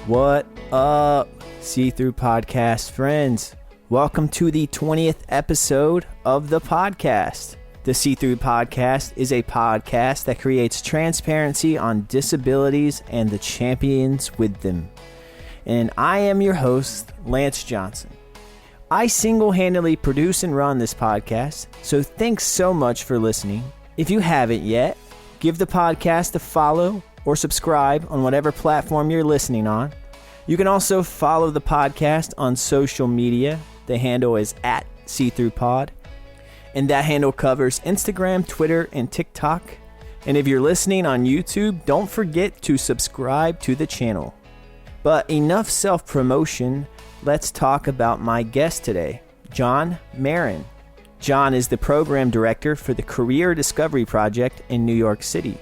What up, See-Through Podcast friends? Welcome to the 20th episode of the podcast. The See-Through Podcast is a podcast that creates transparency on disabilities and the champions with them. And I am your host, Lance Johnson. I single-handedly produce and run this podcast, so thanks so much for listening. If you haven't yet, give the podcast a follow or subscribe on whatever platform you're listening on. You can also follow the podcast on social media. The handle is @SeeThroughPod, and that handle covers Instagram, Twitter, and TikTok. And if you're listening on YouTube, don't forget to subscribe to the channel. But enough self-promotion, let's talk about my guest today, Jon Marin. Jon is the program director for the Career Discovery Project in New York City,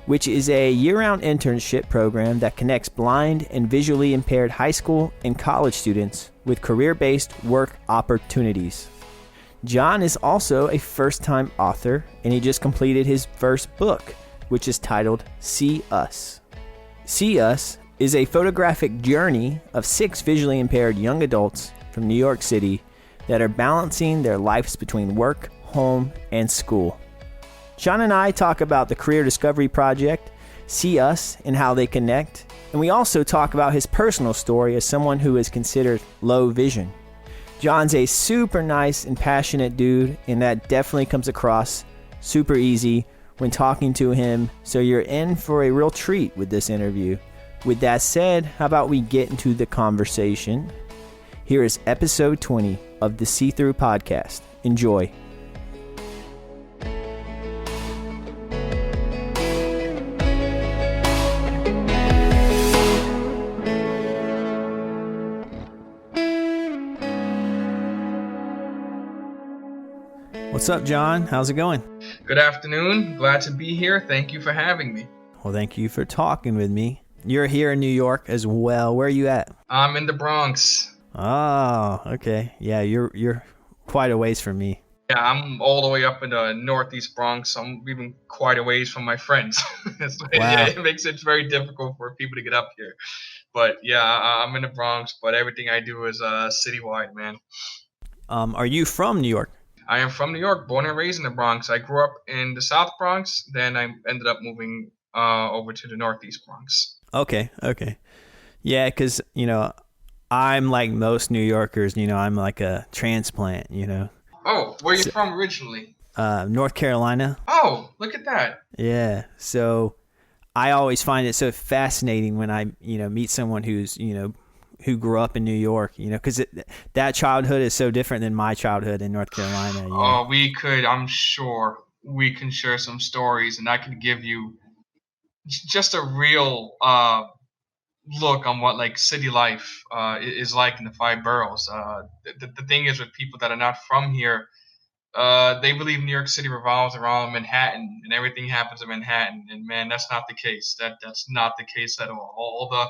which is a year-round internship program that connects blind and visually impaired high school and college students with career-based work opportunities. Jon is also a first-time author, and he just completed his first book, which is titled See Us. See Us is a photographic journey of 6 visually impaired young adults from New York City that are balancing their lives between work, home, and school. Jon and I talk about the Career Discovery Project, See Us, and how they connect. And we also talk about his personal story as someone who is considered low vision. Jon's a super nice and passionate dude, and that definitely comes across super easy when talking to him. So you're in for a real treat with this interview. With that said, how about we get into the conversation? Here is episode 20 of the See-Through Podcast. Enjoy. What's up, Jon? How's it going? Good afternoon. Glad to be here. Thank you for having me. Well, thank you for talking with me. You're here in New York as well. Where are you at? I'm in the Bronx. Oh, okay. Yeah, you're quite a ways from me. Yeah, I'm all the way up in the northeast Bronx. I'm even quite a ways from my friends. Wow. Yeah, it makes it very difficult for people to get up here. But yeah, I'm in the Bronx, but everything I do is citywide, man. Are you from New York? I am from New York, born and raised in the Bronx. I grew up in the South Bronx, then I ended up moving over to the Northeast Bronx. Okay. Yeah, because, I'm like most New Yorkers, I'm like a transplant, Oh, where are you from originally? North Carolina. Oh, look at that. Yeah, so I always find it so fascinating when I, meet someone who's, who grew up in New York, because that childhood is so different than my childhood in North Carolina. Oh, I'm sure we can share some stories, and I can give you just a real look on what like city life is like in the 5 boroughs. The thing is with people that are not from here, they believe New York City revolves around Manhattan and everything happens in Manhattan. And man, that's not the case. That's not the case at all. All the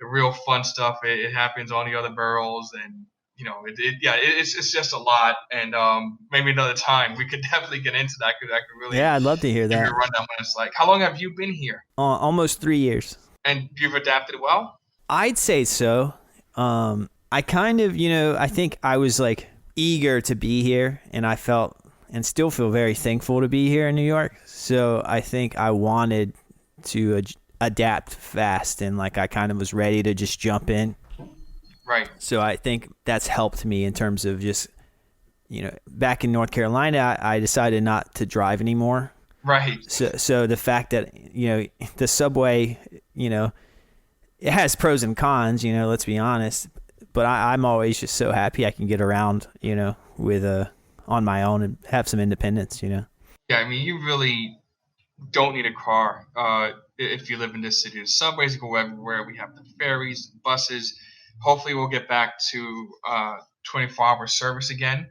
real fun stuff, it happens on the other boroughs, and it's just a lot. And maybe another time we could definitely get into that. I could really I'd love to hear that. Give you a rundown what it's like. How long have you been here? Almost 3 years. And you've adapted well? I'd say so. I kind of, I think I was like eager to be here, and I felt and still feel very thankful to be here in New York. So I think I wanted to adapt fast, and like I kind of was ready to just jump in. Right. So I think that's helped me in terms of just, back in North Carolina, I decided not to drive anymore. Right. So the fact that, the subway, it has pros and cons, let's be honest, but I'm always just so happy I can get around, with on my own and have some independence, Yeah, I mean, you really don't need a car if you live in this city. The subways go everywhere. We have the ferries, the buses. Hopefully we'll get back to 24-hour service again.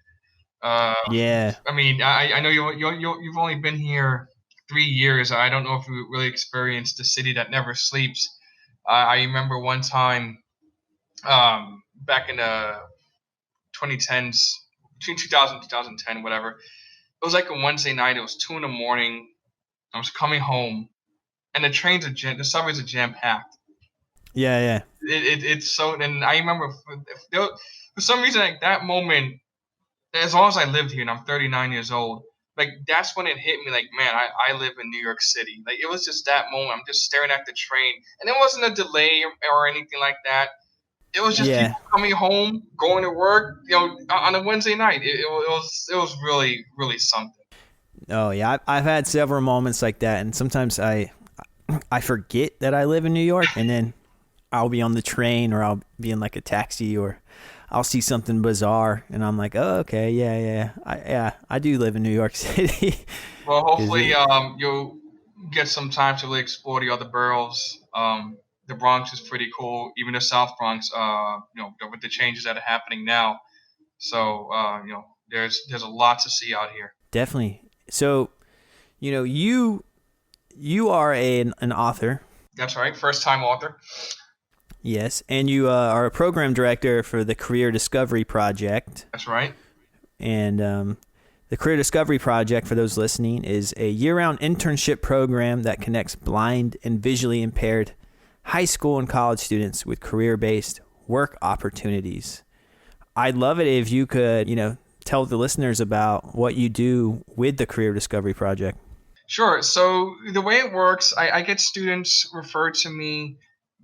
Yeah. I mean, I know you've only been here 3 years. I don't know if you really experienced the city that never sleeps. I remember one time back in the 2010s, between 2000 and 2010, whatever. It was like a Wednesday night. It was 2 a.m. I was coming home, and the subways are jam packed. Yeah, yeah. It's so, and I remember for some reason, like that moment, as long as I lived here and I'm 39 years old, like that's when it hit me like, man, I live in New York City. Like it was just that moment. I'm just staring at the train, and it wasn't a delay or anything like that. It was just Yeah. people coming home, going to work, on a Wednesday night. It was really, really something. Oh yeah, I've had several moments like that, and sometimes I forget that I live in New York, and then I'll be on the train or I'll be in like a taxi or I'll see something bizarre, and I'm like, oh okay, I do live in New York City. Well, 'Cause hopefully, you'll get some time to really explore the other boroughs. The Bronx is pretty cool, even the South Bronx. With the changes that are happening now. So, there's a lot to see out here. definitely. So you are an author. That's right. First time author. Yes, and you are a program director for the Career Discovery Project. That's right. And the Career Discovery Project, for those listening, is a year-round internship program that connects blind and visually impaired high school and college students with career-based work opportunities. I'd love it if you could, tell the listeners about what you do with the Career Discovery Project. Sure. So the way it works, I get students referred to me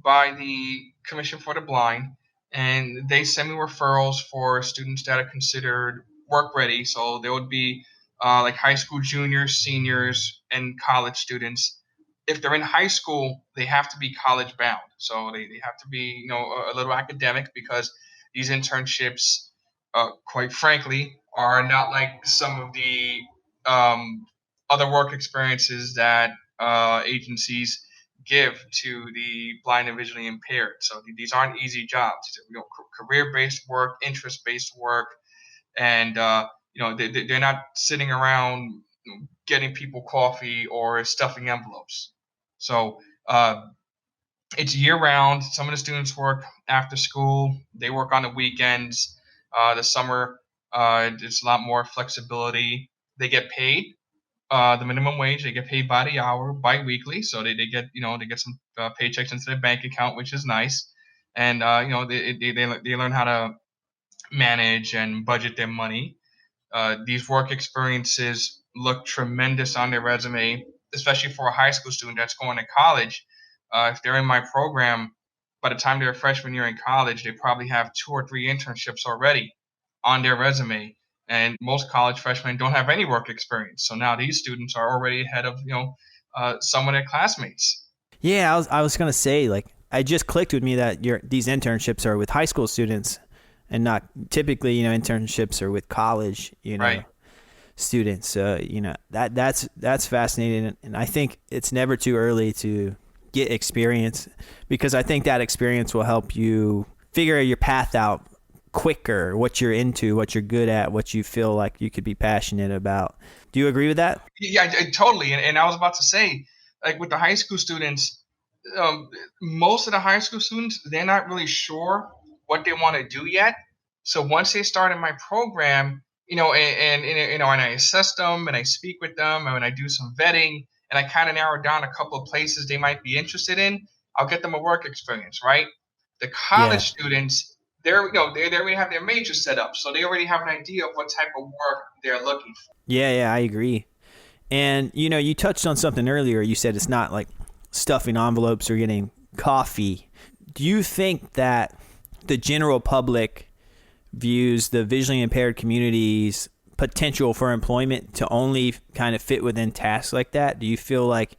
by the Commission for the Blind, and they send me referrals for students that are considered work ready. So there would be like high school juniors, seniors, and college students. If they're in high school, they have to be college bound. So they have to be, a little academic because these internships, quite frankly, are not like some of the um, other work experiences that agencies give to the blind and visually impaired. So these aren't easy jobs. Career-based work, interest-based work, and they're not sitting around getting people coffee or stuffing envelopes. So it's year-round. Some of the students work after school. They work on the weekends. The summer, it's a lot more flexibility. They get paid the minimum wage. They get paid by the hour, bi-weekly, so they get they get some paychecks into their bank account, which is nice, and they learn how to manage and budget their money. These work experiences look tremendous on their resume, especially for a high school student that's going to college. If they're in my program, by the time they're a freshman year in college, they probably have 2 or 3 internships already on their resume. And most college freshmen don't have any work experience. So now these students are already ahead of some of their classmates. Yeah, I was gonna say, like, I just clicked with me that these internships are with high school students, and not typically, internships are with college, Right. students. So that's fascinating, and I think it's never too early to get experience, because I think that experience will help you figure your path out quicker, what you're into, what you're good at, what you feel like you could be passionate about. Do you agree with that? Yeah, totally. And I was about to say, like with the high school students, most of the high school students, they're not really sure what they want to do yet. So once they start in my program, and I assess them and I speak with them and I do some vetting and I kind of narrow down a couple of places they might be interested in, I'll get them a work experience, right? The Yeah. college students, they already have their major set up, so they already have an idea of what type of work they're looking for. Yeah, I agree. And you touched on something earlier. You said it's not like stuffing envelopes or getting coffee. Do you think that the general public views the visually impaired community's potential for employment to only kind of fit within tasks like that? Do you feel like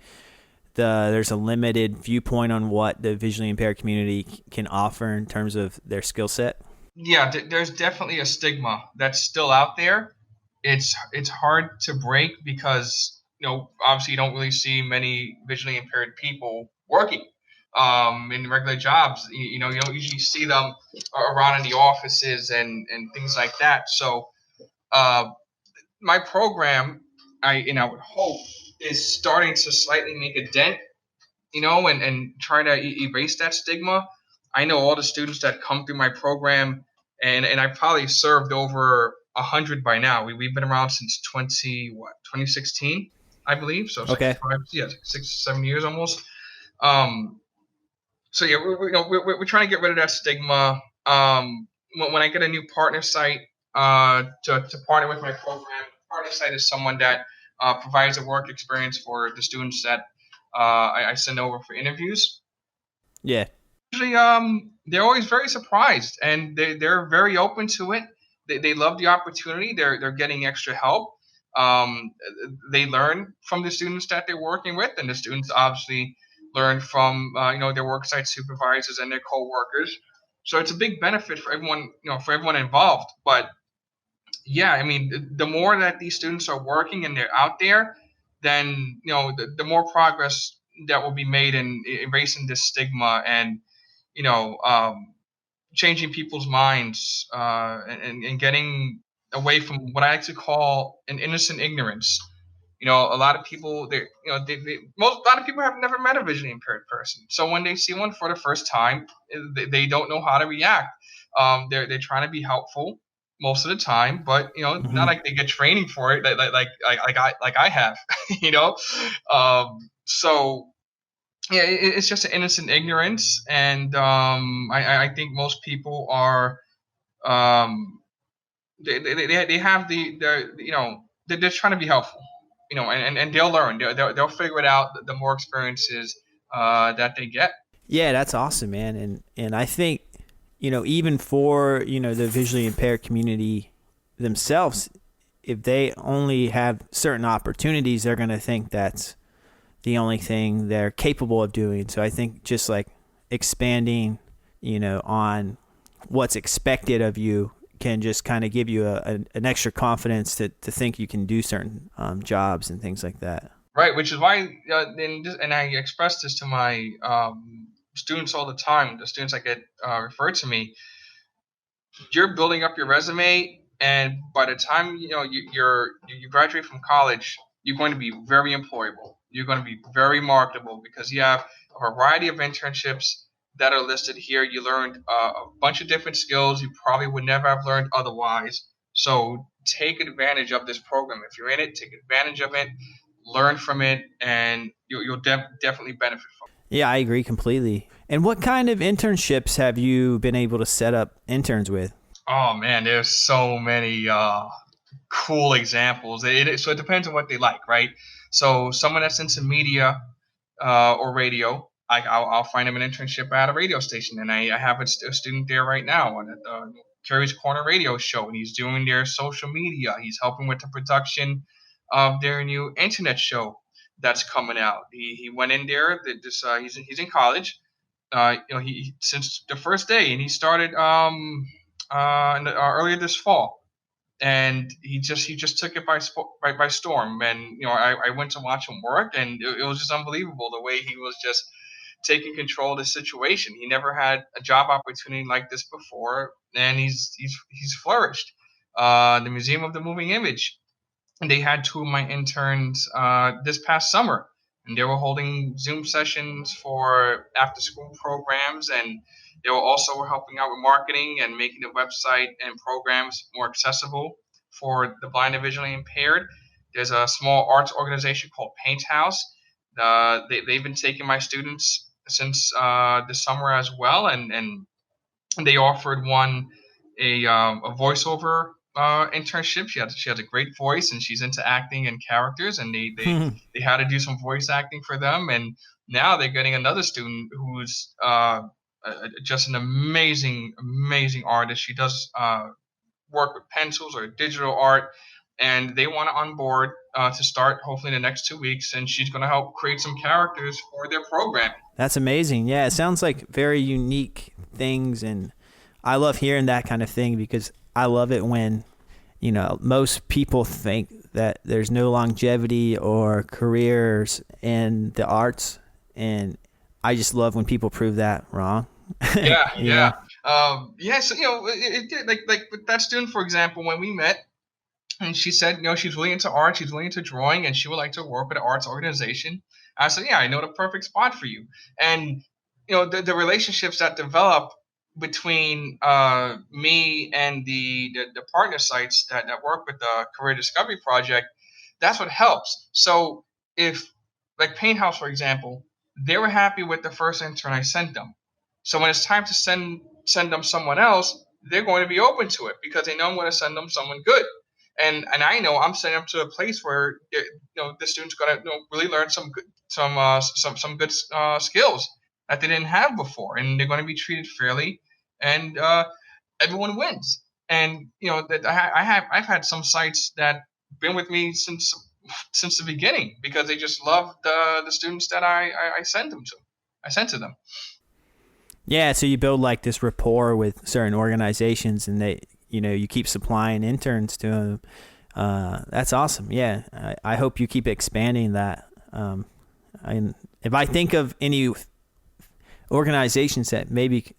there's a limited viewpoint on what the visually impaired community can offer in terms of their skill set? Yeah, there's definitely a stigma that's still out there. It's hard to break because obviously you don't really see many visually impaired people working in regular jobs. You don't usually see them around in the offices and things like that. So uh, my program, I would hope, is starting to slightly make a dent, and try to erase that stigma. I know all the students that come through my program, and I probably served over 100 by now. We've been around since 2016, I believe. So Okay. 6 7 years almost. Um, So yeah, we're trying to get rid of that stigma. When I get a new partner site to partner with my program, partner site is someone that provides a work experience for the students that I send over for interviews. Yeah. Usually, they're always very surprised, and they're very open to it. They love the opportunity. They're getting extra help. Um, they learn from the students that they're working with, and the students obviously learn from their worksite supervisors and their coworkers. So it's a big benefit for everyone, for everyone involved. But yeah, I mean, the more that these students are working and they're out there, then the more progress that will be made in erasing this stigma and you know, changing people's minds and getting away from what I like to call an innocent ignorance. A lot of people, a lot of people have never met a visually impaired person. So when they see one for the first time, they don't know how to react. They're trying to be helpful most of the time, but not Hmm. like they get training for it, like I have, you know. So yeah, it's just an innocent ignorance, and I think most people are they have they're just trying to be helpful, and they'll learn, they'll figure it out the more experiences that they get. Yeah, that's awesome, man. And I think, even for, the visually impaired community themselves, if they only have certain opportunities, they're going to think that's the only thing they're capable of doing. So I think just like expanding, on what's expected of you can just kind of give you an extra confidence to think you can do certain jobs and things like that. Right, which is why and I express this to my students all the time, the students that get referred to me. You're building up your resume, and by the time you graduate from college, you're going to be very employable. You're going to be very marketable because you have a variety of internships that are listed here. You learned a bunch of different skills you probably would never have learned otherwise. So take advantage of this program. If you're in it, take advantage of it, learn from it, and you'll definitely benefit from it. Yeah, I agree completely. And what kind of internships have you been able to set up interns with? Oh man, there's so many cool examples. So it depends on what they like, right? So someone that's into media or radio, I'll find them an internship at a radio station, and I have a student there right now on the Carrie's Corner radio show, and he's doing their social media. He's helping with the production of their new internet show that's coming out. He went in there. He's in college. He since the first day, and he started earlier this fall, and he just took it by storm. And I went to watch him work, and it was just unbelievable the way he was just taking control of the situation. He never had a job opportunity like this before, and he's flourished. The Museum of the Moving Image, and they had two of my interns this past summer, and they were holding Zoom sessions for after school programs, and they were also helping out with marketing and making the website and programs more accessible for the blind and visually impaired. There's a small arts organization called Paint House. They've been taking my students since the summer as well, and they offered one a voiceover internship. She has a great voice, and she's into acting and characters, and they had to do some voice acting for them. And now they're getting another student who's just an amazing artist. She does work with pencils or digital art, and they want to onboard to start hopefully in the next 2 weeks, and she's going to help create some characters for their program. That's amazing. Yeah, it sounds like very unique things, and I love hearing that kind of thing because I love it when, most people think that there's no longevity or careers in the arts, and I just love when people prove that wrong. Yeah, you know? yeah. So it did like with that student, for example, when we met, and she said, she's really into art, she's really into drawing, and she would like to work with an arts organization. I said, yeah, I know the perfect spot for you. And the relationships that develop between me and the partner sites that work with the Career Discovery Project, that's what helps. So if like Paint House, for example, they were happy with the first intern I sent them. So when it's time to send them someone else, they're going to be open to it because they know I'm going to send them someone good. And I know I'm sending them to a place where the student's going to really learn some good skills that they didn't have before, and they're going to be treated fairly, and everyone wins. And that I've had some sites that been with me since the beginning because they just love the students that I send them to. I sent to them. Yeah, so you build like this rapport with certain organizations, and you keep supplying interns to them. That's awesome. Yeah, I hope you keep expanding that. If I think of any organizations that maybe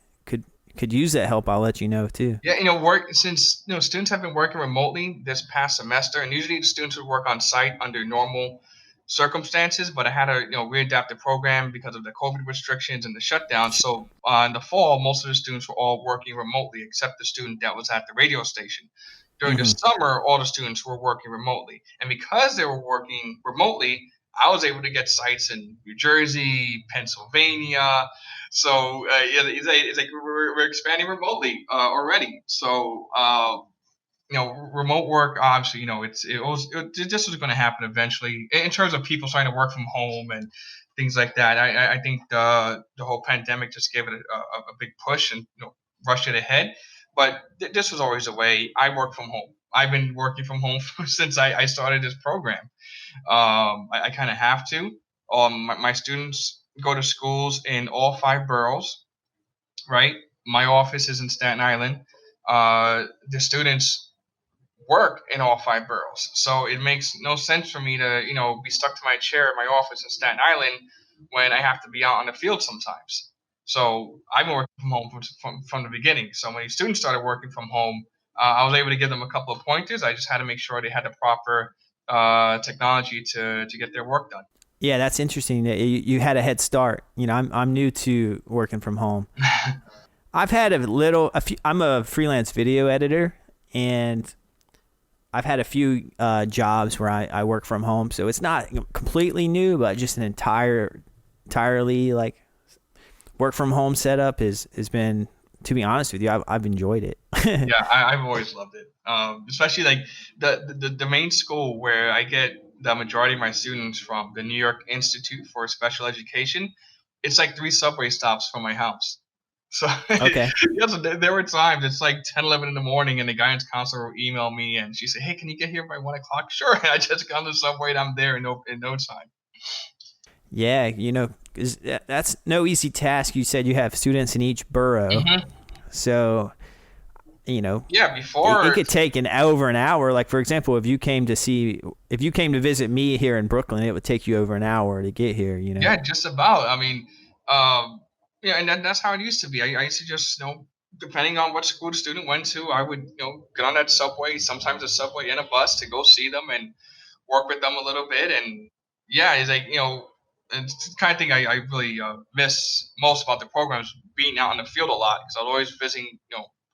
could use that help, I'll let you know too. Yeah, work since students have been working remotely this past semester, and usually the students would work on site under normal circumstances, but I had to readapt the program because of the COVID restrictions and the shutdown. So in the fall, most of the students were all working remotely, except the student that was at the radio station. During the Mm-hmm. summer, all the students were working remotely, and because they were working remotely, I was able to get sites in New Jersey, Pennsylvania. So it's like we're expanding remotely already. So remote work, obviously, this was going to happen eventually in terms of people starting to work from home and things like that. I think the whole pandemic just gave it a big push and rushed it ahead. But this was always a way. I work from home. I've been working from home since I started this program. I kind of have to. My students go to schools in all 5 boroughs, right? My office is in Staten Island. The students work in all 5 boroughs. So it makes no sense for me to, be stuck to my chair at my office in Staten Island when I have to be out on the field sometimes. So I've been working from home from the beginning. So when these students started working from home, I was able to give them a couple of pointers. I just had to make sure they had the proper technology to get their work done. Yeah, that's interesting that you had a head start. I'm new to working from home. I've had a few. I'm a freelance video editor, and I've had a few jobs where I work from home, so it's not completely new, but just an entirely like work from home setup has been, to be honest with you, I've enjoyed it. Yeah, I've always loved it. Especially like the main school where I get the majority of my students from, the New York Institute for Special Education. It's like 3 subway stops from my house. So Okay. yes, there were times it's like 10, 11 in the morning, and the guidance counselor will email me, and she said, "Hey, can you get here by 1 o'clock?" Sure. And I just got on the subway, and I'm there in no time. Yeah, 'cause that's no easy task. You said you have students in each borough, Hmm. so Yeah, it before. could take over an hour. Like, for example, if you came to visit me here in Brooklyn, it would take you over an hour to get here. Yeah, just about. I mean, um, yeah, and that's how it used to be. I used to just, depending on what school the student went to, I would, get on that subway, sometimes a subway and a bus to go see them and work with them a little bit. And yeah, it's like, it's the kind of thing I really miss most about the programs, being out in the field a lot, because I was always visiting,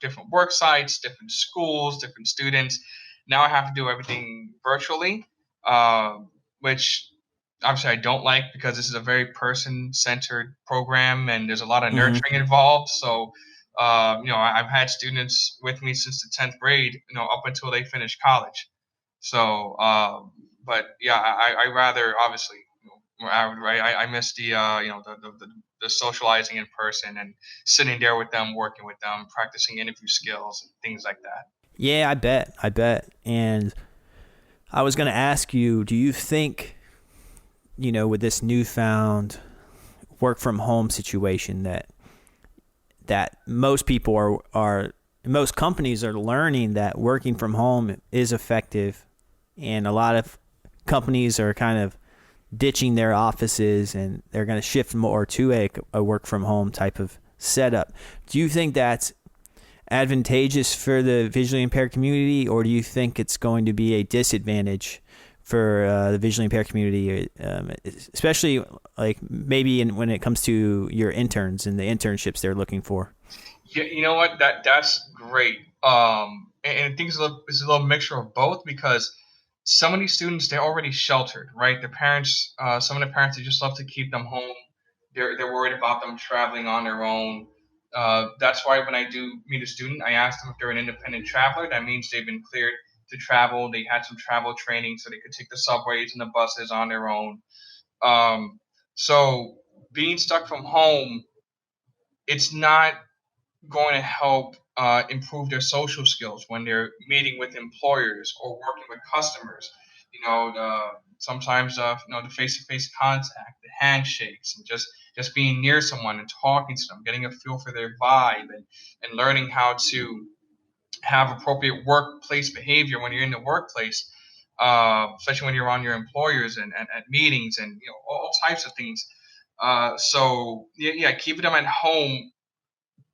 different work sites, different schools, different students. Now I have to do everything virtually, uh, which obviously I don't like because this is a very person-centered program and there's a lot of Hmm. nurturing involved. So, I've had students with me since the 10th grade, up until they finish college. So, but yeah, I rather obviously, I miss the socializing in person and sitting there with them, working with them, practicing interview skills and things like that. Yeah, I bet. And I was going to ask you, do you think, with this newfound work from home situation that most people are most companies are learning that working from home is effective, and a lot of companies are kind of ditching their offices and they're going to shift more to a work from home type of setup. Do you think that's advantageous for the visually impaired community, or do you think it's going to be a disadvantage for the visually impaired community, especially like maybe when it comes to your interns and the internships they're looking for? Yeah, you know what? That's great. And I think it's a little mixture of both because some of these students they're already sheltered, right? Some of the parents they just love to keep them home. They're worried about them traveling on their own. That's why when I do meet a student, I ask them if they're an independent traveler. That means they've been cleared to travel. They had some travel training so they could take the subways and the buses on their own. Um, so being stuck from home, it's not going to help improve their social skills when they're meeting with employers or working with customers. Sometimes the face-to-face contact, the handshakes, and just being near someone and talking to them, getting a feel for their vibe, and learning how to have appropriate workplace behavior when you're in the workplace, especially when you're on your employers and at meetings and all types of things. So yeah, keeping them at home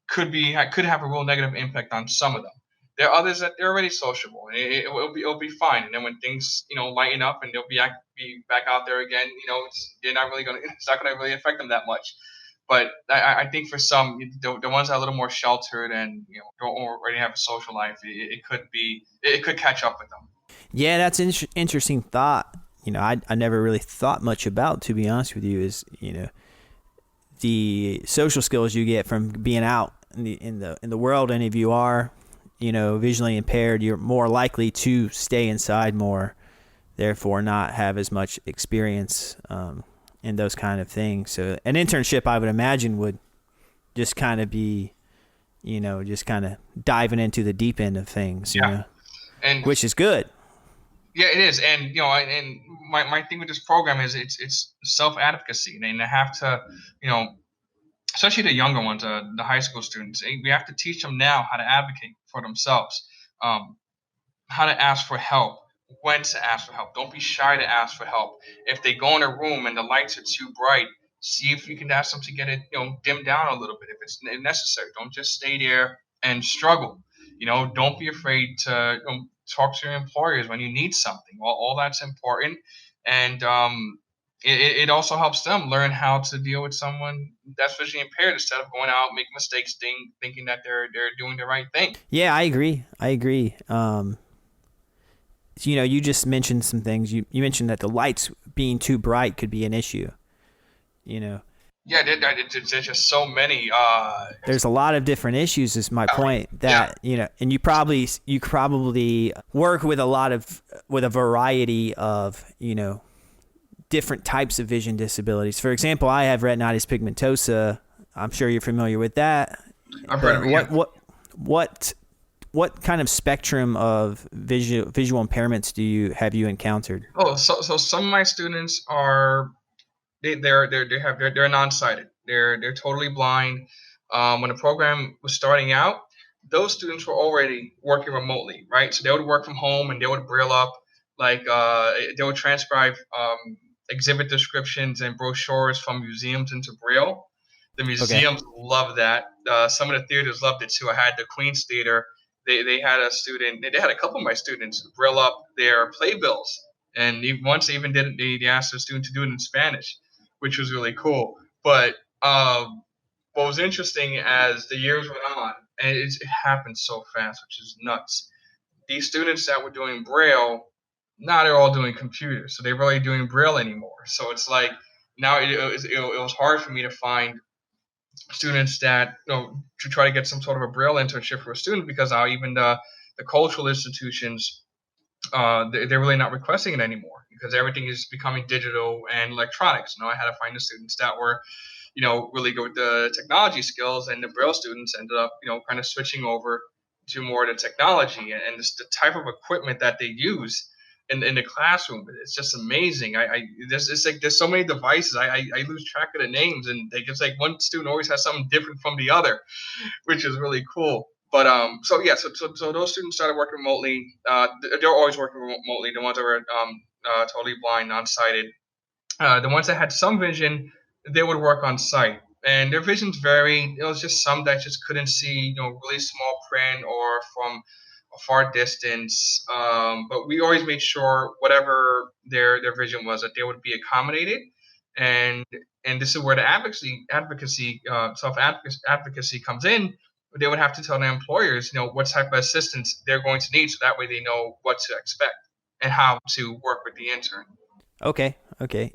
could have a real negative impact on some of them. There are others that they're already sociable. It'll be fine. And then when things lighten up and they'll be back out there again, they're not really gonna it's not gonna really affect them that much. But I think for some, the ones that are a little more sheltered and don't already have a social life, it could catch up with them. Yeah, that's an interesting thought. I never really thought much about, to be honest with you, is the social skills you get from being out in the world. And if you are visually impaired, you're more likely to stay inside more, therefore not have as much experience in those kind of things. So an internship, I would imagine, would just kind of be just kind of diving into the deep end of things, and which is good. Yeah, it is. And and my thing with this program is it's self advocacy, and they have to especially the younger ones, the high school students. We have to teach them now how to advocate for themselves, um, how to ask for help, when to ask for help. Don't be shy to ask for help. If they go in a room and the lights are too bright, see if you can ask them to get it, dimmed down a little bit if it's necessary. Don't just stay there and struggle. Don't be afraid to talk to your employers when you need something. All that's important, and it also helps them learn how to deal with someone that's visually impaired instead of going out making mistakes, thinking that they're doing the right thing. Yeah, I agree. You just mentioned some things. You mentioned that the lights being too bright could be an issue. Yeah, there's just so many. There's a lot of different issues. Is my point that and you probably work with a variety of different types of vision disabilities. For example, I have retinitis pigmentosa. I'm sure you're familiar with that. I've heard of it. What kind of spectrum of visual impairments have you encountered? Oh, so some of my students are they're non-sighted. They're totally blind. When the program was starting out, those students were already working remotely, right? So they would work from home and they would braille up, like they would transcribe exhibit descriptions and brochures from museums into braille. The museums love that. Some of the theaters loved it too. I had the Queen's Theater. They had a student. They had a couple of my students braille up their playbills, and once they even did it, they asked the student to do it in Spanish, which was really cool. But what was interesting as the years went on, and it happened so fast, which is nuts. These students that were doing Braille, now they're all doing computers, so they're really doing Braille anymore. So it's like now it was hard for me to find students that to try to get some sort of a Braille internship for a student because now even the cultural institutions they're really not requesting it anymore because everything is becoming digital and electronics. I had to find the students that were really good with the technology skills, and the Braille students ended up kind of switching over to more of the technology and just the type of equipment that they use in the classroom. It's just amazing. It's like there's so many devices. I lose track of the names, and it's like one student always has something different from the other, which is really cool. But so those students started working remotely. They're always working remotely. The ones that were totally blind, non-sighted. The ones that had some vision, they would work on site, and their visions varied. It was just some that just couldn't see, really small print or from a far distance. But we always made sure whatever their vision was, that they would be accommodated, and this is where the self advocacy comes in. They would have to tell their employers, what type of assistance they're going to need, so that way they know what to expect and how to work with the intern. Okay.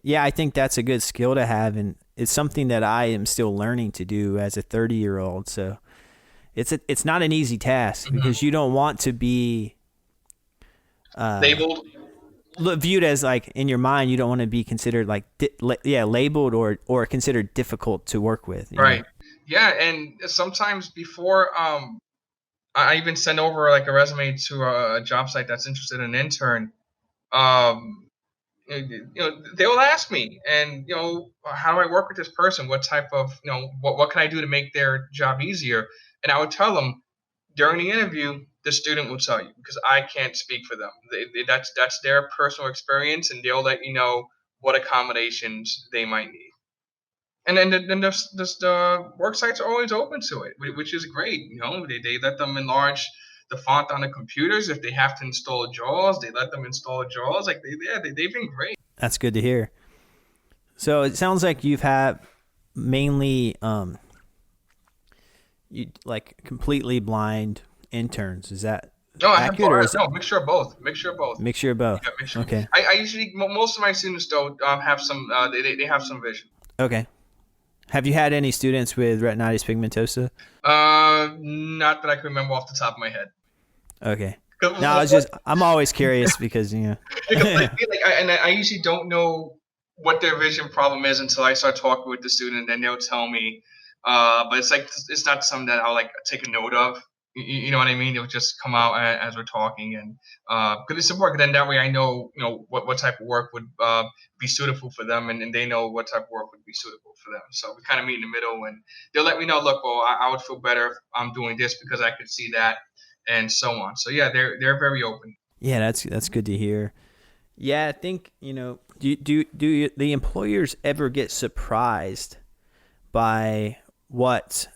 Yeah, I think that's a good skill to have, and it's something that I am still learning to do as a 30-year-old. So it's not an easy task because you don't want to be Labeled. viewed as like in your mind. You don't want to be considered like labeled or considered difficult to work with. You Right. know? Yeah, and sometimes before I even send over like a resume to a job site that's interested in an intern. Um, they will ask me, and how do I work with this person? What type of what can I do to make their job easier? And I would tell them during the interview, the student will tell you because I can't speak for them. That's their personal experience, and they'll let you know what accommodations they might need. And then the work sites are always open to it, which is great. They let them enlarge the font on the computers. If they have to install JAWS, they let them install JAWS. Like they've been great. That's good to hear. So it sounds like you've had mainly you like completely blind interns. Is that No, I have accurate? Or is no mixture of both. Mixture of both. mixture of both? Yeah, mixture. Okay. I usually most of my students though have some. They have some vision. Okay. Have you had any students with retinitis pigmentosa? Not that I can remember off the top of my head. Okay. No, I'm always curious because I usually don't know what their vision problem is until I start talking with the student, and then they'll tell me. But it's not something that I'll like take a note of. You know what I mean? It'll just come out as we're talking, and because it's important. Then that way I know what type of work would be suitable for them, and they know what type of work would be suitable for them. So we kind of meet in the middle, and they'll let me know. Look, well, I would feel better if I'm doing this because I could see that, and so on. So yeah, they're very open. Yeah, that's good to hear. Yeah, I think do the employers ever get surprised by what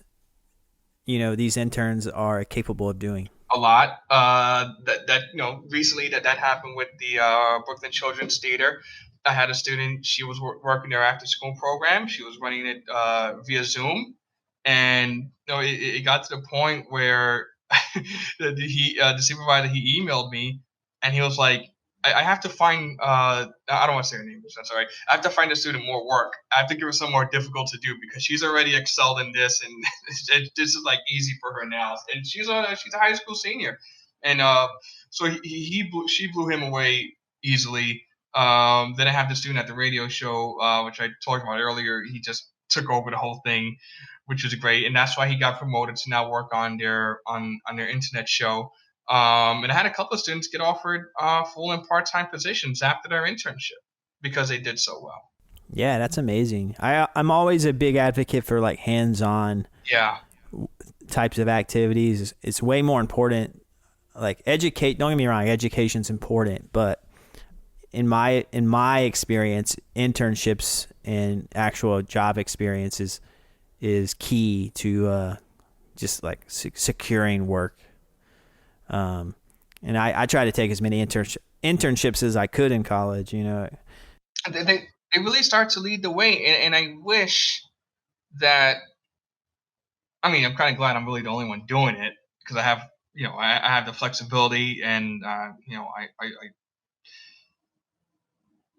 these interns are capable of doing? A lot. Recently that happened with the Brooklyn Children's Theater. I had a student. She was working their after school program. She was running it via Zoom, and it got to the point where the supervisor he emailed me, and he was like, I have to find I don't want to say her name, but that's all right. I have to find the student more work. I have to give her some more difficult to do because she's already excelled in this, and this is like easy for her now. And she's a high school senior, and so she blew him away easily. Then I have the student at the radio show, which I talked about earlier. He just took over the whole thing, which was great, and that's why he got promoted to now work on their internet show. And I had a couple of students get offered full and part-time positions after their internship because they did so well. Yeah, that's amazing. I'm always a big advocate for like hands-on types of activities. It's way more important. Like don't get me wrong, education's important, but in my experience, internships and actual job experiences is key to just like securing work. And I try to take as many internships as I could in college. They really start to lead the way, and I wish that. I mean, I'm kind of glad I'm really the only one doing it because I have I have the flexibility, and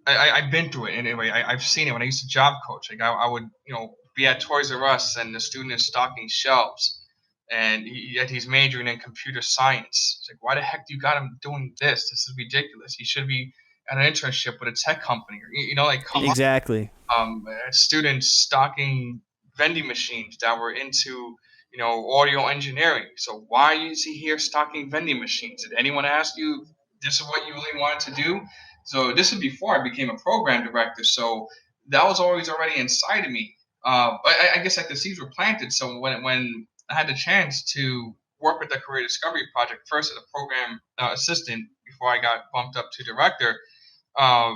I've been through it anyway. I've seen it when I used to job coach. Like I would be at Toys R Us, and the student is stocking shelves, and yet he's majoring in computer science. It's like, why the heck do you got him doing this? This is ridiculous. He should be at an internship with a tech company, or like come exactly. Students stocking vending machines that were into audio engineering. So why is he here stocking vending machines? Did anyone ask you this is what you really wanted to do? So this is before I became a program director. So that was always already inside of me. But I guess like the seeds were planted. So when I had the chance to work with the Career Discovery Project, first as a program assistant before I got bumped up to director, I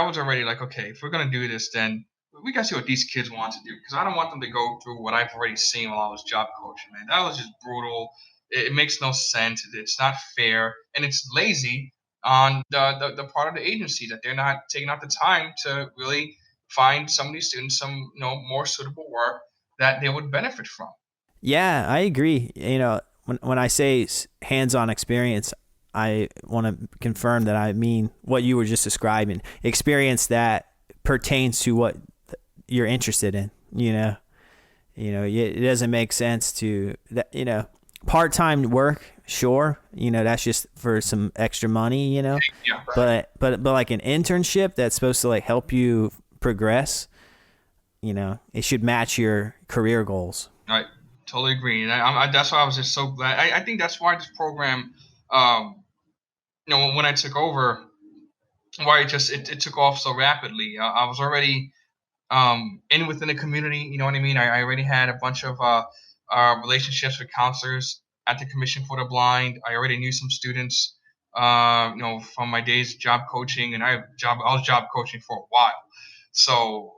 was already like, okay, if we're going to do this, then we got to see what these kids want to do. Because I don't want them to go through what I've already seen while I was job coaching, man. That was just brutal. It makes no sense. It's not fair. And it's lazy on the part of the agency that they're not taking out the time to really find some of these students some more suitable work that they would benefit from. Yeah, I agree. When I say hands-on experience, I want to confirm that I mean what you were just describing. Experience that pertains to what you're interested in. It doesn't make sense to that. Part-time work, sure. That's just for some extra money. Yeah, right. But like an internship that's supposed to like help you progress. It should match your career goals. I totally agree, and that's why I was just so glad. I think that's why this program, um, when I took over, why it took off so rapidly. I was already in within the community. You know what I mean? I already had a bunch of relationships with counselors at the Commission for the Blind. I already knew some students, from my days of job coaching, and I was job coaching for a while. So,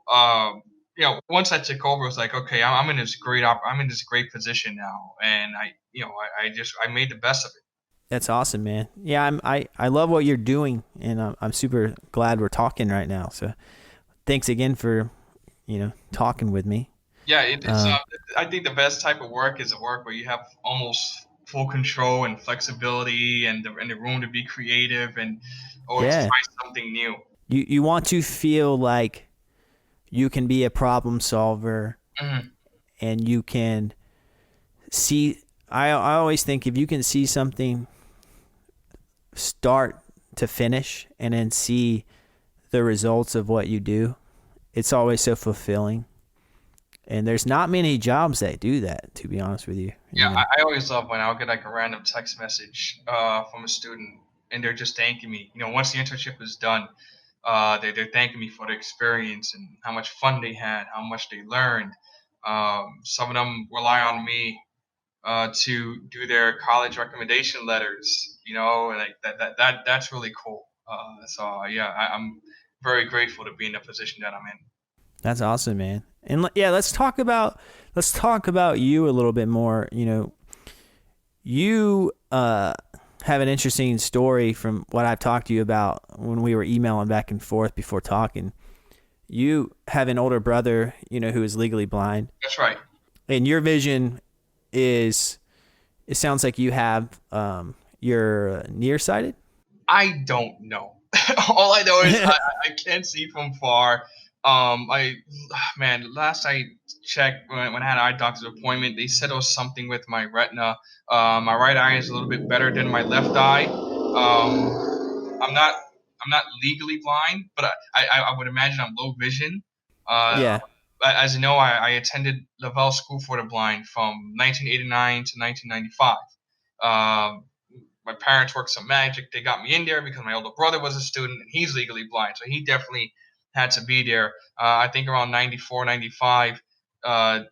once I took over, it was like, okay, I'm in this great position now, and I made the best of it. That's awesome, man. Yeah, I love what you're doing, and I'm super glad we're talking right now. So thanks again for talking with me. Yeah, I think the best type of work is a work where you have almost full control and flexibility and the room to be creative and or to Yeah, try something new. you want to feel like you can be a problem solver, Mhm. and you can see. I always think if you can see something start to finish and then see the results of what you do, it's always so fulfilling. And there's not many jobs that do that, to be honest with you. Yeah, I always love when I'll get like a random text message from a student and they're just thanking me. Once the internship is done, they're thanking me for the experience and how much fun they had, how much they learned. Some of them rely on me to do their college recommendation letters. Like that's really cool. So yeah, I'm very grateful to be in the position that I'm in. That's awesome, man. And yeah, let's talk about you a little bit more. You have an interesting story from what I've talked to you about when we were emailing back and forth before talking. You have an older brother, who is legally blind, That's right. and your vision is. It sounds like you have you're nearsighted. I don't know. All I know is I can't see from far. I man, last I checked when I had an eye doctor's appointment, they said it was something with my retina. My right eye is a little bit better than my left eye. I'm not legally blind, but I would imagine I'm low vision. Uh, Yeah, as you know, I attended Lavelle School for the Blind from 1989 to 1995. My parents worked some magic. They got me in there because my older brother was a student and he's legally blind. So he definitely had to be there. I think around 94, 95,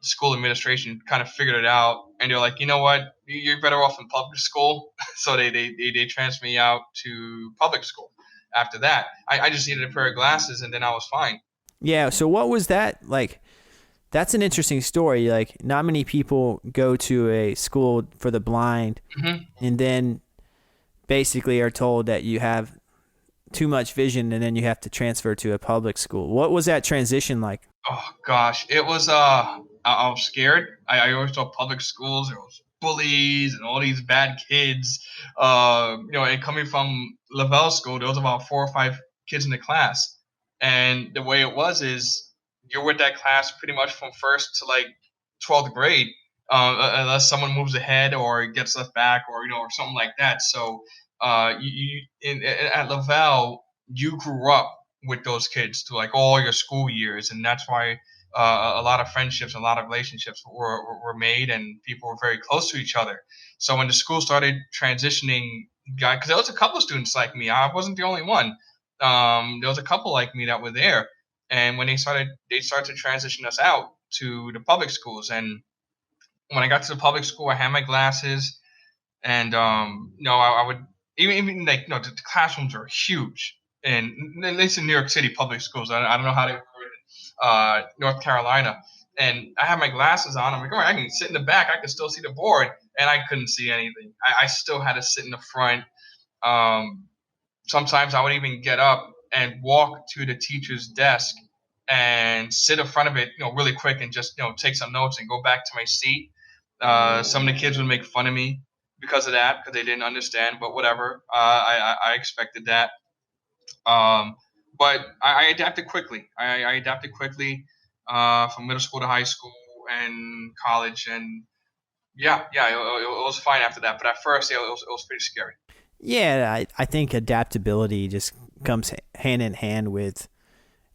school administration kind of figured it out. And they're like, you know what? You're better off in public school. So they transferred me out to public school. After that, I just needed a pair of glasses and then I was fine. yeah. So what was that like? That's an interesting story. Like, not many people go to a school for the blind Hmm. and then basically are told that you have too much vision and then you have to transfer to a public school. What was that transition like? Oh gosh, it was I was scared. I always thought public schools there was bullies and all these bad kids. And coming from Lavelle School, there was about 4 or 5 kids in the class, and the way it was is you're with that class pretty much from first to like 12th grade, unless someone moves ahead or gets left back or something like that. So at Lavelle, you grew up with those kids to like all your school years, and that's why a lot of friendships, a lot of relationships were made, and people were very close to each other. So when the school started transitioning, because there was a couple of students like me, I wasn't the only one. There was a couple like me that were there, and when they started to transition us out to the public schools, and when I got to the public school, I had my glasses, and I would even like the classrooms are huge, and at least in New York City public schools. I don't know how they were in North Carolina. And I had my glasses on. I'm like, all right, I can sit in the back. I can still see the board, and I couldn't see anything. I still had to sit in the front. Um, Sometimes I would even get up and walk to the teacher's desk and sit in front of it, really quick and just, take some notes and go back to my seat. Some of the kids would make fun of me because of that, because they didn't understand, but whatever. I expected that. Um, but I adapted quickly. I adapted quickly. from middle school to high school and college, and it was fine after that. But at first, it was pretty scary. Yeah, I think adaptability just comes hand in hand with,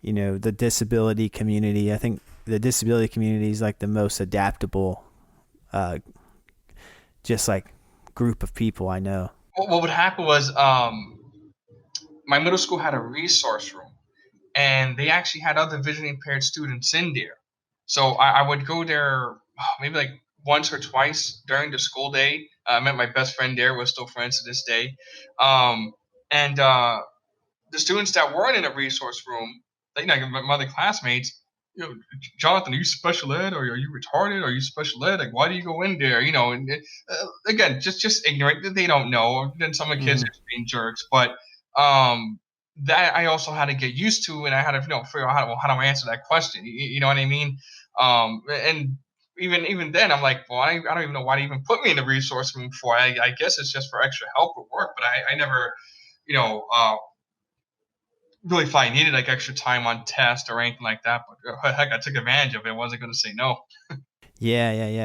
the disability community. I think the disability community is like the most adaptable, just like group of people I know. What would happen was, my middle school had a resource room, and they actually had other visually impaired students in there. So I would go there maybe like once or twice during the school day. I met my best friend there. We're still friends to this day. And the students that weren't in a resource room, my other classmates, Jonathan, are you special ed, or are you retarded? Are you special ed? Like, why do you go in there? And again, just ignorant. They don't know. Or then some of the kids are just being jerks. But that I also had to get used to, and I had to figure out how do I answer that question. You know what I mean? And even then, I'm like, well, I don't even know why they even put me in the resource room for. I guess it's just for extra help with work. But I never, really thought I needed like extra time on test or anything like that. But heck, I took advantage of it. I wasn't going to say no. Yeah.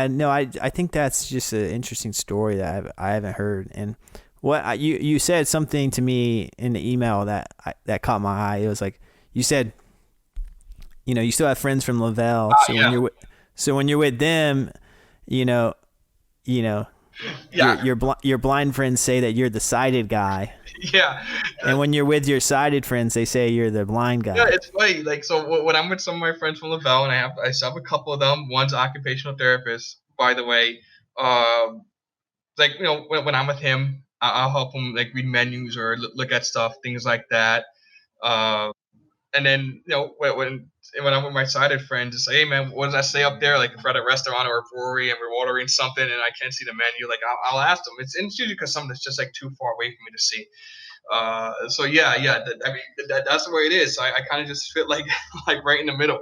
No, I think that's just an interesting story that I haven't heard. And what you said something to me in the email that caught my eye. It was like you said, you still have friends from Lavelle. So when you're with them, your blind friends say that you're the sighted guy. Yeah. And when you're with your sighted friends, they say you're the blind guy. Yeah, it's funny. Like, so when I'm with some of my friends from Lavelle, and I still have a couple of them. One's occupational therapist, by the way. Like, when I'm with him, I'll help him like read menus or look at stuff, things like that. And then when I'm with my sighted friends, it's like, hey man, what does that say up there? Like if we're at a restaurant or a brewery and we're ordering something and I can't see the menu, like I'll ask them. It's usually because something that's just like too far away for me to see. So that's the way it is. I kind of just fit like like right in the middle.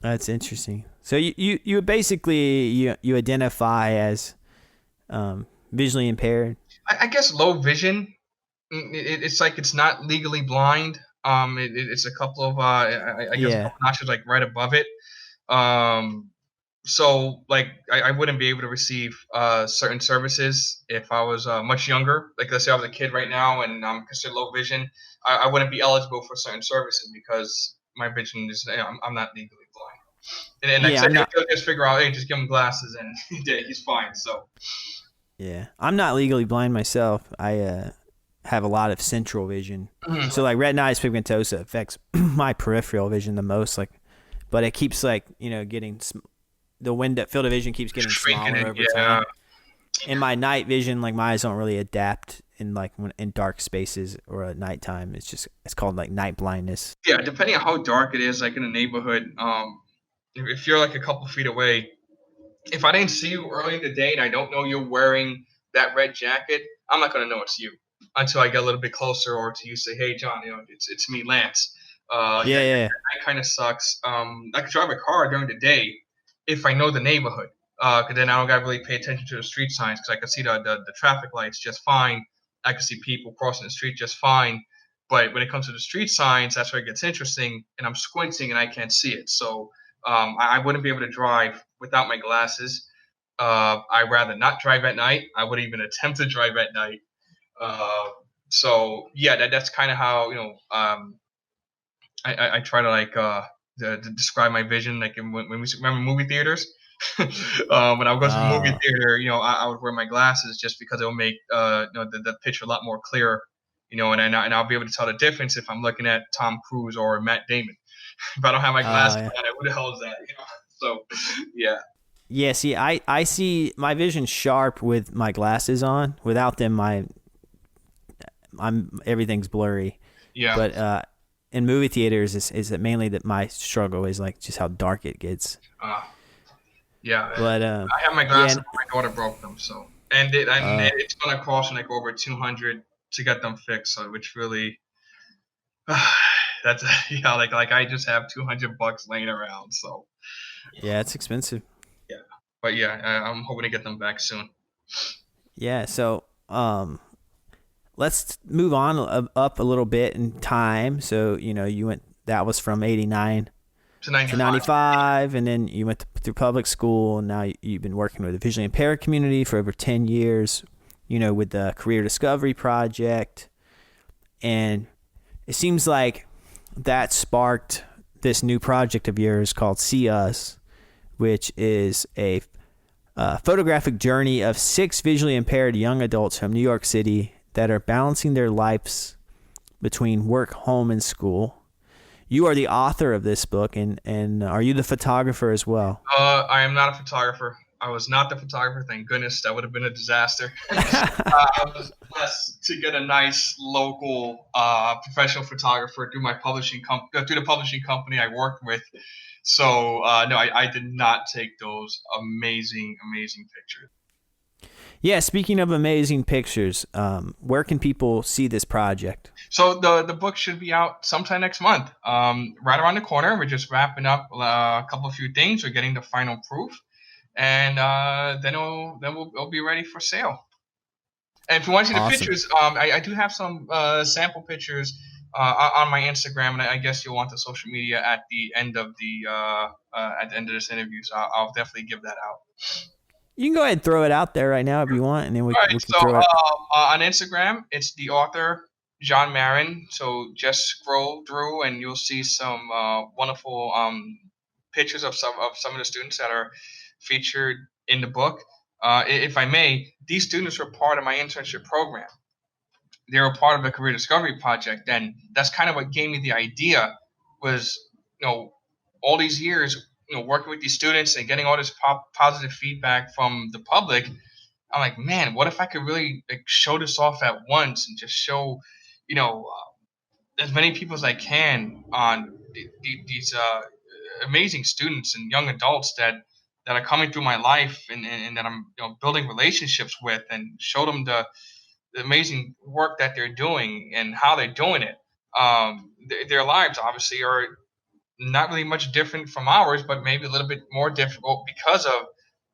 That's interesting. So you basically you identify as visually impaired. I guess low vision. It's like it's not legally blind. It's a couple of I guess a couple notches like right above it. So like I wouldn't be able to receive certain services if I was much younger. Like let's say I was a kid right now and I'm considered low vision. I wouldn't be eligible for certain services because my vision is I'm not legally blind. And like they'll just figure out, hey, just give him glasses and he's fine. So yeah, I'm not legally blind myself. I have a lot of central vision. Mm-hmm. So like retinitis pigmentosa affects my peripheral vision the most. Like, but it keeps like getting the field of vision keeps getting smaller over time. In my night vision, like my eyes don't really adapt in dark spaces or at nighttime. It's called like night blindness. Yeah, depending on how dark it is, like in a neighborhood, if you're like a couple feet away, if I didn't see you early in the day and I don't know you're wearing that red jacket, I'm not gonna know it's you until I get a little bit closer or to you say, hey John, it's me, Lance. That kind of sucks. I could drive a car during the day if I know the neighborhood, because then I don't gotta really pay attention to the street signs because I can see the traffic lights just fine. I can see people crossing the street just fine. But when it comes to the street signs, that's where it gets interesting, and I'm squinting and I can't see it. So I wouldn't be able to drive without my glasses. I'd rather not drive at night. I wouldn't even attempt to drive at night. So yeah, that's kind of how I try to like to describe my vision. Like when we remember movie theaters, when I would go to the movie theater, I would wear my glasses just because it will make the picture a lot more clear. And I'll be able to tell the difference if I'm looking at Tom Cruise or Matt Damon. If I don't have my glasses on, who the hell is that? So yeah. Yeah, see, I see my vision sharp with my glasses on. Without them, everything's blurry. Yeah. But in movie theaters, is that mainly that my struggle is like just how dark it gets. Yeah. But I have my glasses. My daughter broke them, so it's gonna cost like over $200 to get them fixed. So which really, that's like I just have $200 laying around. So. Yeah, it's expensive. Yeah, but yeah, I'm hoping to get them back soon. Yeah, so let's move on up a little bit in time. So you went that was from 89 to to 95. 95, and then you went through public school, and now you've been working with the visually impaired community for over 10 years, with the Career Discovery Project. And it seems like that sparked this new project of yours called See Us, which is a photographic journey of 6 visually impaired young adults from New York City that are balancing their lives between work, home, and school. You are the author of this book, and are you the photographer as well? I am not a photographer. I was not the photographer. Thank goodness. That would have been a disaster. I was blessed to get a nice local professional photographer through through the publishing company I worked with. So no, I did not take those amazing pictures. Yeah, speaking of amazing pictures, where can people see this project? So the book should be out sometime next month. Right around the corner. We're just wrapping up a few things. We're getting the final proof, and then it'll be ready for sale. And if you want to see the pictures, I do have some sample pictures on my Instagram, and I guess you'll want the social media at the end of this interview. So I'll definitely give that out. You can go ahead and throw it out there right now if you want, and then we can so, throw it. On Instagram, it's the author Jon Marin. So just scroll through, and you'll see some wonderful pictures of some of the students that are featured in the book. If I may, these students were part of my internship program. They were part of the Career Discovery Project, and that's kind of what gave me the idea. Was all these years working with these students and getting all this positive feedback from the public. I'm like, man, what if I could really show this off at once and just show as many people as I can on these amazing students and young adults that are coming through my life and that I'm building relationships with, and show them the amazing work that they're doing and how they're doing it. Their lives obviously are not really much different from ours, but maybe a little bit more difficult because of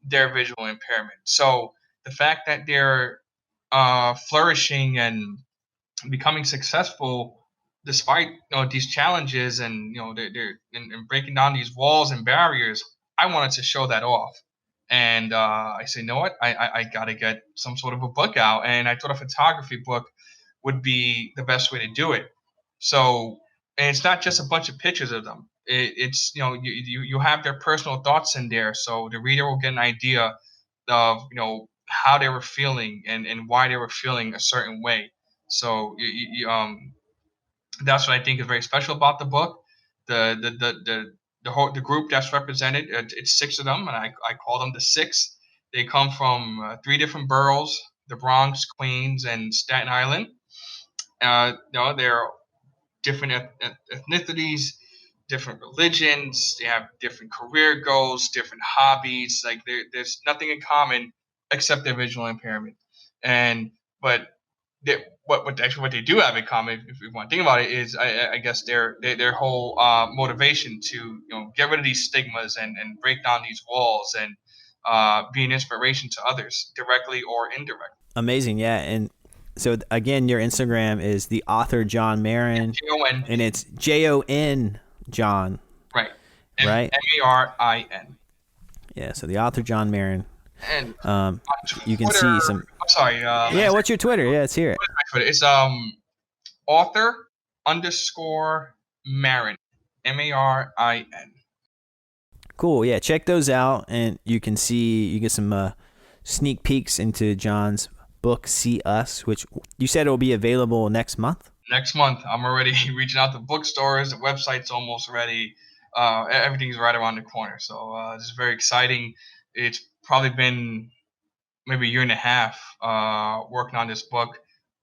their visual impairment. So the fact that they're flourishing and becoming successful despite these challenges, and they're and breaking down these walls and barriers, I wanted to show that off. And I said, you know what, I got to get some sort of a book out, and I thought a photography book would be the best way to do it. So, and it's not just a bunch of pictures of them. It's you have their personal thoughts in there, so the reader will get an idea of how they were feeling and why they were feeling a certain way. So that's what I think is very special about the book. The group that's represented, it's 6 of them, and I call them the 6. They come from 3 different boroughs: the Bronx, Queens, and Staten Island. They're different ethnicities, different religions. They have different career goals, different hobbies. Like there's nothing in common except their visual impairment. But what they do have in common, if we want to think about it, is I guess their whole motivation to get rid of these stigmas and break down these walls and be an inspiration to others, directly or indirectly. Amazing, yeah. And so again, your Instagram is the author Jon Marin, Jon, and it's Jon Jon, right? Right. Marin. Yeah. So the author Jon Marin. And you can see some. I'm sorry. Yeah, what's your Twitter? Yeah, let's hear it. It's author _Marin, Marin. Cool. Yeah, check those out, and you get some sneak peeks into Jon's book, See Us, which you said it will be available next month. Next month, I'm already reaching out to bookstores. The website's almost ready. Everything's right around the corner, so this is very exciting. It's probably been maybe a year and a half working on this book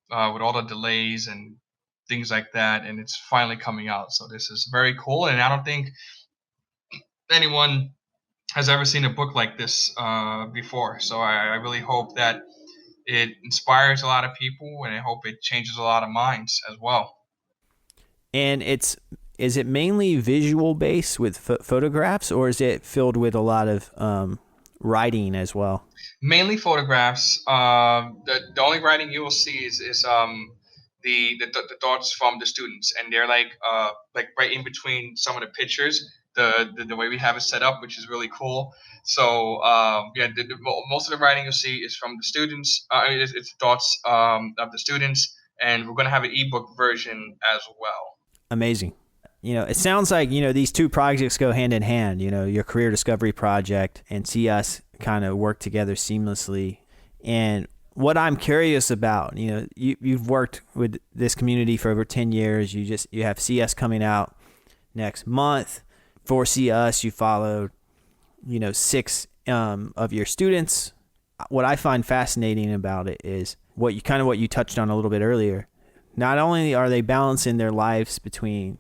with all the delays and things like that, and it's finally coming out. So this is very cool, and I don't think anyone has ever seen a book like this before. So I really hope that it inspires a lot of people, and I hope it changes a lot of minds as well. And is it mainly visual based with photographs, or is it filled with a lot of writing as well? Mainly photographs. The only writing you will see is the thoughts from the students, and they're like right in between some of the pictures. The way we have it set up, which is really cool. So yeah, most of the writing you'll see is from the students. It's thoughts of the students, and we're gonna have an ebook version as well. Amazing. It sounds like, these two projects go hand in hand, your career discovery project and See Us kind of work together seamlessly. And what I'm curious about, you've worked with this community for over 10 years. You have See Us coming out next month. For See Us, you followed, 6 of your students. What I find fascinating about it is what you touched on a little bit earlier. Not only are they balancing their lives between,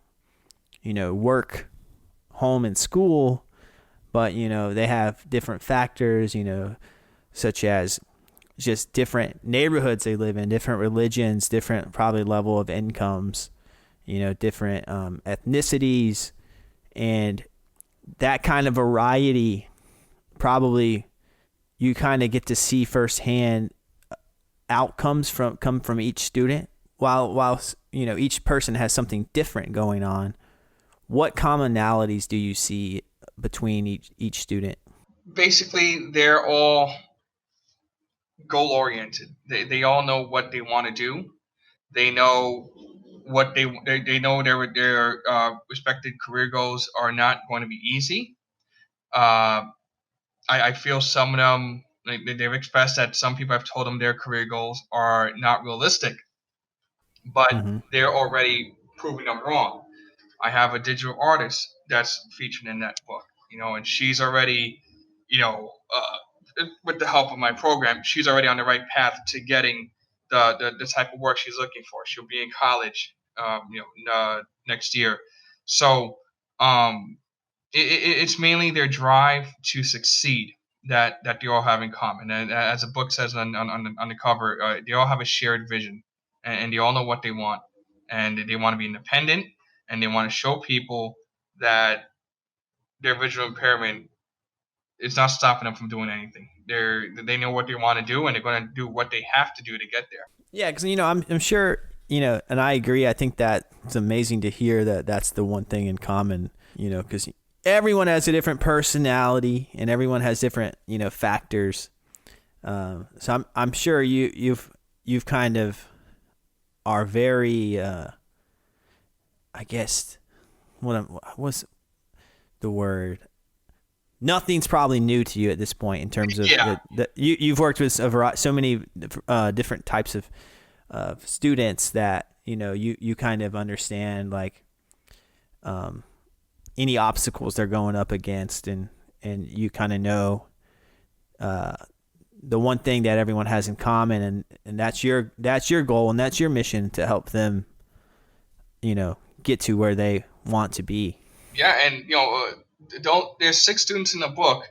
work, home, and school, but, they have different factors, such as just different neighborhoods they live in, different religions, different probably level of incomes, different ethnicities, and that kind of variety probably you kind of get to see firsthand outcomes come from each student. While each person has something different going on, what commonalities do you see between each student? Basically, they're all goal oriented. They all know what they want to do. They know what they know their respected career goals are not going to be easy. Uh, I feel some of them, they've expressed that some people have told them their career goals are not realistic, but Mm-hmm. they're already proving them wrong. I have a digital artist that's featured in that book, and she's already, with the help of my program, she's already on the right path to getting the type of work she's looking for. She'll be in college, next year. So it's mainly their drive to succeed that they all have in common. And as the book says on the cover, they all have a shared vision, and they all know what they want, and they want to be independent, and they want to show people that their visual impairment is not stopping them from doing anything. They know what they want to do, and they're going to do what they have to do to get there. Yeah, because I'm sure and I agree. I think that it's amazing to hear that that's the one thing in common. Because everyone has a different personality and everyone has different factors. So I'm sure you've kind of are very I guess what's the word? Nothing's probably new to you at this point in terms of you've worked with so many different types of students that you kind of understand like any obstacles they're going up against, and you kind of know the one thing that everyone has in common, and that's your goal, and that's your mission to help them get to where they want to be. Yeah, and there's 6 students in the book.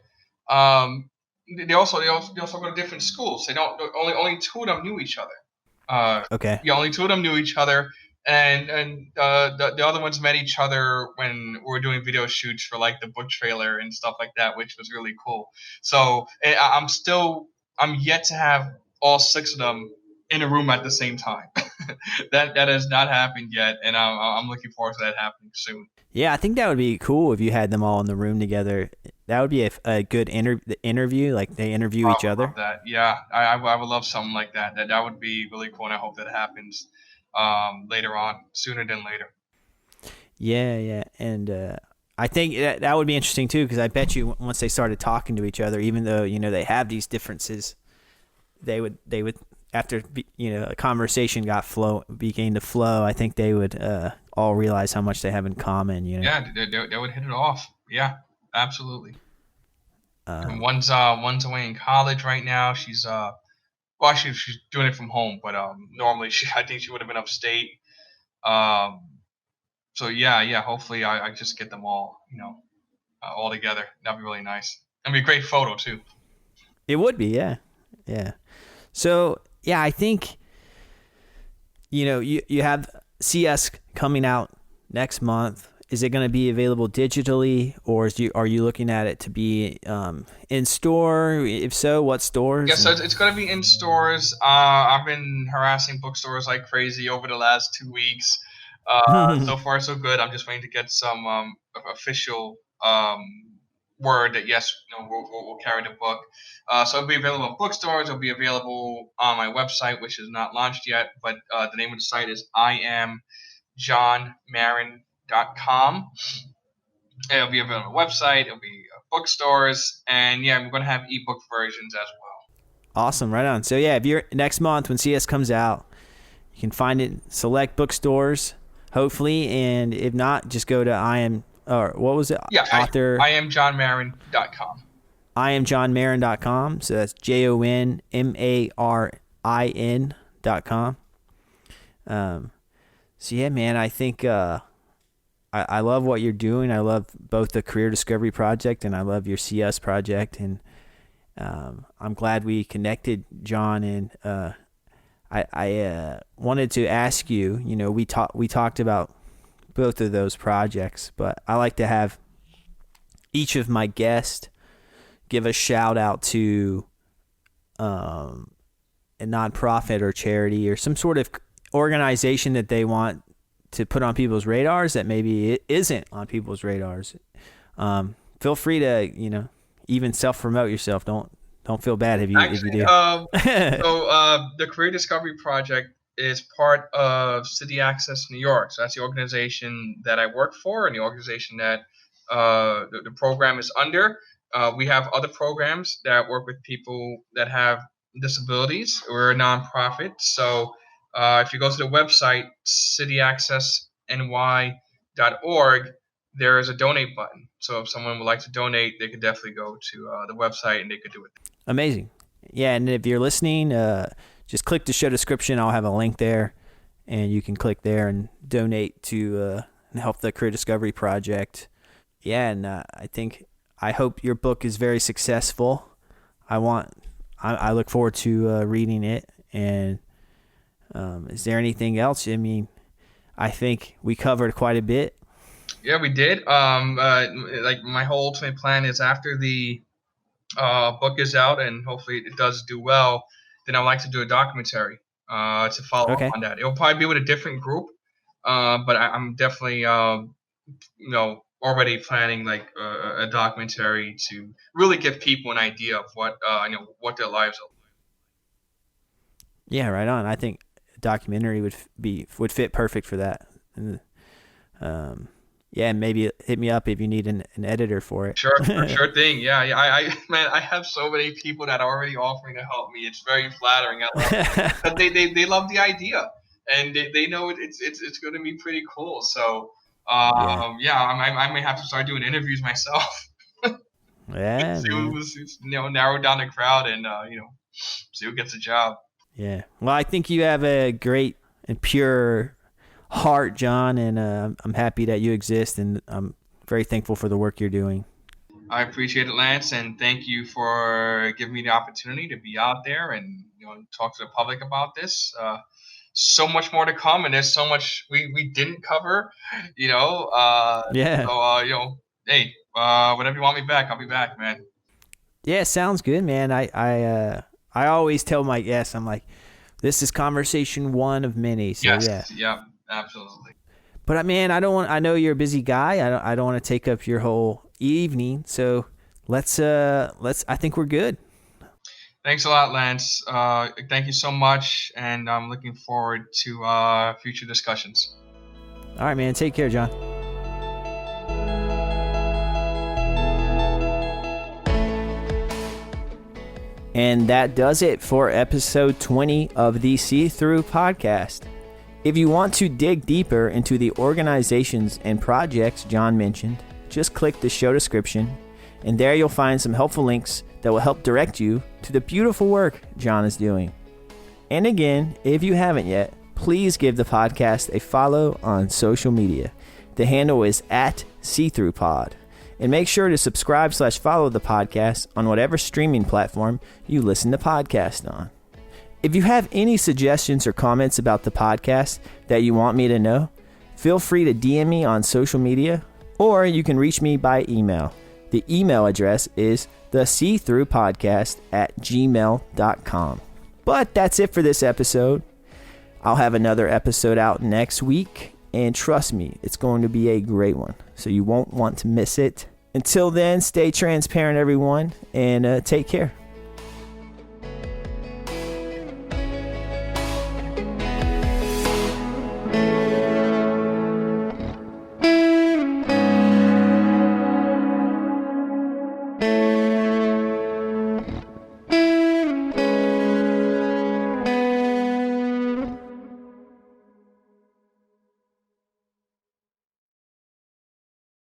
They also go to different schools. They don't only 2 of them knew each other. Okay. Yeah, only 2 of them knew each other, and the other ones met each other when we were doing video shoots for like the book trailer and stuff like that, which was really cool. So I'm yet to have all 6 of them in a room at the same time. that has not happened yet, and I'm looking forward to that happening soon. Yeah, I think that would be cool if you had them all in the room together. That would be a good interview, like they interview each other. Love that. Yeah, I would love something like that. That would be really cool, and I hope that happens later on, sooner than later. Yeah, and I think that would be interesting too, because I bet you once they started talking to each other, even though they have these differences, they would after a conversation began to flow. I think they would all realize how much they have in common. Yeah, they would hit it off. Yeah, absolutely. And one's away in college right now. She's she's doing it from home, but normally I think she would have been upstate. So yeah. Hopefully I just get them all all together. That'd be really nice. That'd be a great photo too. It would be, yeah. So yeah, I think you have CS coming out next month, is it going to be available digitally, or are you looking at it to be in store? If so, what stores? Yeah, so it's going to be in stores. I've been harassing bookstores like crazy over the last 2 weeks. So far, so good. I'm just waiting to get some official word that yes, we'll carry the book. So it'll be available in bookstores. It'll be available on my website, which is not launched yet, but the name of the site is IamJonMarin.com. It'll be available on the website. It'll be bookstores, and yeah, we're going to have ebook versions as well. Awesome, right on. So yeah, if you're next month when CS comes out, you can find it in select bookstores, hopefully, and if not, just go to IamJonMarin.com. IamJonMarin.com. So that's JonMarin.com. So yeah, man, I think I love what you're doing. I love both the Career Discovery Project and I love your CS project, and I'm glad we connected, Jon. And I wanted to ask you. We talked about both of those projects, but I like to have each of my guests give a shout out to a nonprofit or charity or some sort of organization that they want to put on people's radars that maybe it isn't on people's radars. Feel free to, even self-promote yourself. Don't feel bad if you do. So the Career Discovery Project is part of City Access New York. So that's the organization that I work for and the organization that the program is under. We have other programs that work with people that have disabilities. We're a nonprofit. So if you go to the website, cityaccessny.org, there is a donate button. So if someone would like to donate, they could definitely go to the website and they could do it. Amazing. Yeah, and if you're listening, just click the show description. I'll have a link there, and you can click there and donate to help the Career Discovery Project. Yeah, and I hope your book is very successful. I look forward to reading it. And is there anything else? I mean, I think we covered quite a bit. Yeah, we did. Like my whole ultimate plan is after the book is out and hopefully it does do well, then I'd like to do a documentary to follow up on that. It'll probably be with a different group, but I'm definitely already planning like a documentary to really give people an idea of what their lives are. Yeah, right on. I think a documentary would fit perfect for that. And, yeah, maybe hit me up if you need an editor for it. Sure thing. Yeah. I have so many people that are already offering to help me. It's very flattering. I love it. But they love the idea, and they know it's going to be pretty cool. So I may have to start doing interviews myself. Yeah. Narrow down the crowd and see who gets a job. Yeah. Well, I think you have a great and pure heart, Jon, and I'm happy that you exist, and I'm very thankful for the work you're doing. I appreciate it, Lance, and thank you for giving me the opportunity to be out there and talk to the public about this. So much more to come, and there's so much we didn't cover. Yeah. So hey, whenever you want me back, I'll be back, man. Yeah, sounds good, man. I always tell my guests, I'm like, this is conversation one of many. So yes. Yeah, absolutely. But man, I know you're a busy guy. I don't want to take up your whole evening. So let's. I think we're good. Thanks a lot, Lance. Thank you so much, and I'm looking forward to future discussions. All right, man. Take care, Jon. And that does it for episode 20 of the See Through podcast. If you want to dig deeper into the organizations and projects Jon mentioned, just click the show description, and there you'll find some helpful links that will help direct you to the beautiful work Jon is doing. And again, if you haven't yet, please give the podcast a follow on social media. The handle is @SeeThroughPod. And make sure to subscribe/follow the podcast on whatever streaming platform you listen to podcasts on. If you have any suggestions or comments about the podcast that you want me to know, Feel free to DM me on social media, or you can reach me by email. The email address is theseethroughpodcast@gmail.com. But that's it for this episode. I'll have another episode out next week, and trust me, it's going to be a great one, so you won't want to miss it. Until then, stay transparent, everyone, and take care.